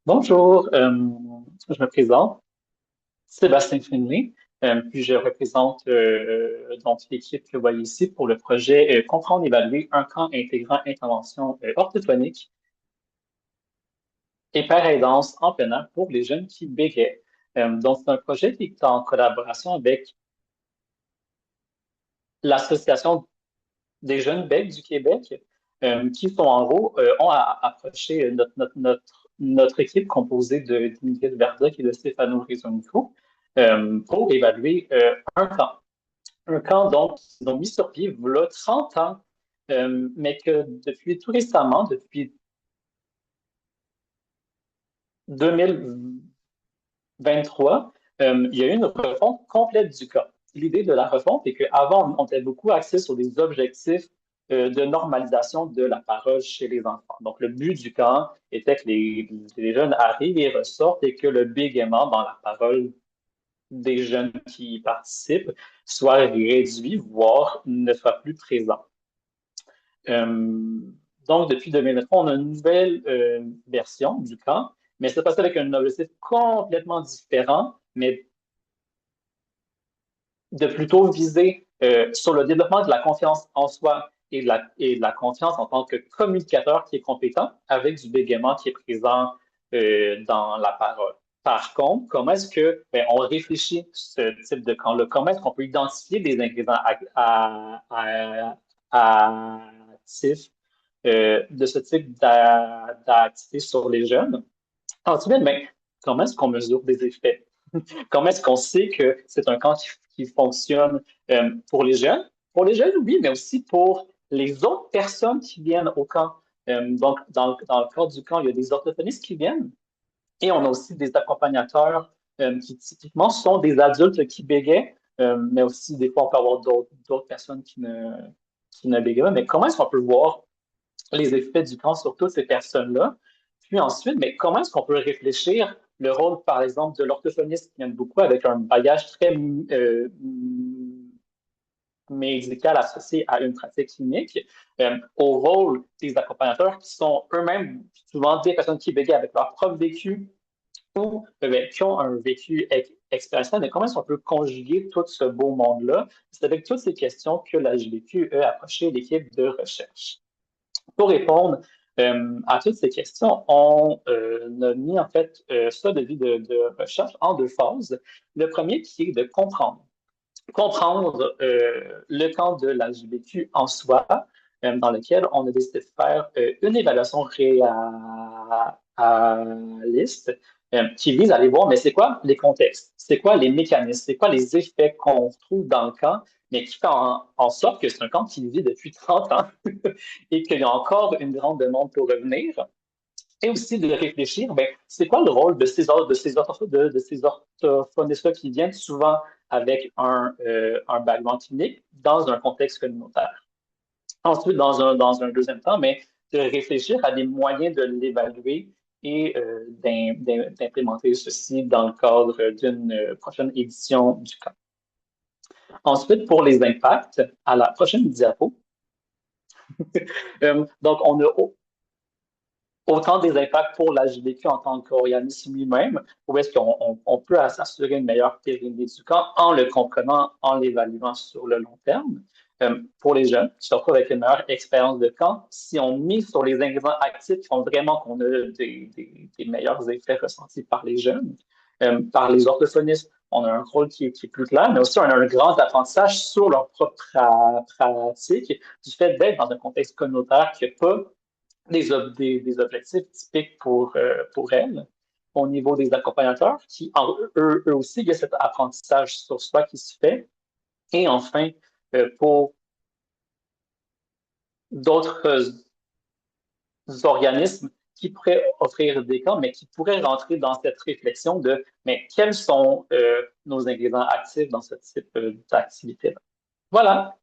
Bonjour, je me présente, Sébastien Finlay, puis je représente donc l'équipe que vous voyez ici pour le projet Comprendre, évaluer un camp intégrant intervention orthophonique et paraidance en plein air pour les jeunes qui bégayent. Donc, c'est un projet qui est en collaboration avec l'Association des jeunes bègues du Québec, qui sont en gros, ont approché notre équipe composée d'Ingrid Verda et de Stéphano Rizonico pour évaluer un camp. Un camp donc qu'ils ont mis sur pied il y a 30 ans, mais que depuis tout récemment, depuis 2023, il y a eu une refonte complète du camp. L'idée de la refonte est qu'avant, on était beaucoup axé sur des objectifs de normalisation de la parole chez les enfants. Donc, le but du camp était que les jeunes arrivent et ressortent et que le bégaiement dans la parole des jeunes qui y participent soit réduit, voire ne soit plus présent. Euh, donc, depuis 2023, on a une nouvelle version du camp, mais c'est passé avec un objectif complètement différent, mais de plutôt viser sur le développement de la confiance en soi et de la confiance en tant que communicateur qui est compétent avec du bégaiement qui est présent dans la parole. Par contre, comment est-ce que on réfléchit ce type de camp-là? Comment est-ce qu'on peut identifier des ingrédients actifs de ce type d'activité sur les jeunes? Ensuite, comment est-ce qu'on mesure des effets? Comment est-ce qu'on sait que c'est un camp qui fonctionne pour les jeunes? Pour les jeunes, oui, mais aussi pour les autres personnes qui viennent au camp. Donc, dans le cadre du camp, il y a des orthophonistes qui viennent et on a aussi des accompagnateurs qui typiquement sont des adultes qui bégayent, mais aussi des fois on peut avoir d'autres personnes qui ne bégayent pas. Mais comment est-ce qu'on peut voir les effets du camp sur toutes ces personnes-là? Puis ensuite, mais comment est-ce qu'on peut réfléchir le rôle, par exemple, de l'orthophoniste qui vient beaucoup avec un bagage très médical associé à une pratique clinique, au rôle des accompagnateurs qui sont eux-mêmes souvent des personnes qui bégayent avec leur propre vécu ou qui ont un vécu expérientiel, mais comment est-ce qu'on peut conjuguer tout ce beau monde-là? C'est avec toutes ces questions que la GBQ a approché l'équipe de recherche. Pour répondre à toutes ces questions, on a mis en fait ça de vie de recherche en deux phases. Le premier qui est de comprendre. Comprendre le camp de la LGBTQ en soi, dans lequel on a décidé de faire une évaluation réaliste qui vise à aller voir, mais c'est quoi les contextes, c'est quoi les mécanismes, c'est quoi les effets qu'on trouve dans le camp, mais qui fait en sorte que c'est un camp qui vit depuis 30 ans et qu'il y a encore une grande demande pour revenir. Et aussi de réfléchir, c'est quoi le rôle de ces orthophonistes-là qui viennent souvent avec un background clinique dans un contexte communautaire. Ensuite, dans un deuxième temps, mais de réfléchir à des moyens de l'évaluer et d'implémenter ceci dans le cadre d'une prochaine édition du camp. Ensuite, pour les impacts, à la prochaine diapo, donc on a autant des impacts pour la GDQ en tant qu'organisme lui-même, où est-ce qu'on peut s'assurer une meilleure pérennité du camp en le comprenant, en l'évaluant sur le long terme. Pour les jeunes, surtout avec une meilleure expérience de camp, si on mise sur les ingrédients actifs qui font vraiment qu'on a des meilleurs effets ressentis par les jeunes, par les orthophonistes, on a un rôle qui est plus clair, mais aussi on a un grand apprentissage sur leur propre pratique du fait d'être dans un contexte communautaire qui n'a pas des objectifs typiques pour elles au niveau des accompagnateurs, qui, eux aussi, il y a cet apprentissage sur soi qui se fait. Et enfin, pour d'autres organismes qui pourraient offrir des camps, mais qui pourraient rentrer dans cette réflexion de mais quels sont nos ingrédients actifs dans ce type d'activité-là. Voilà.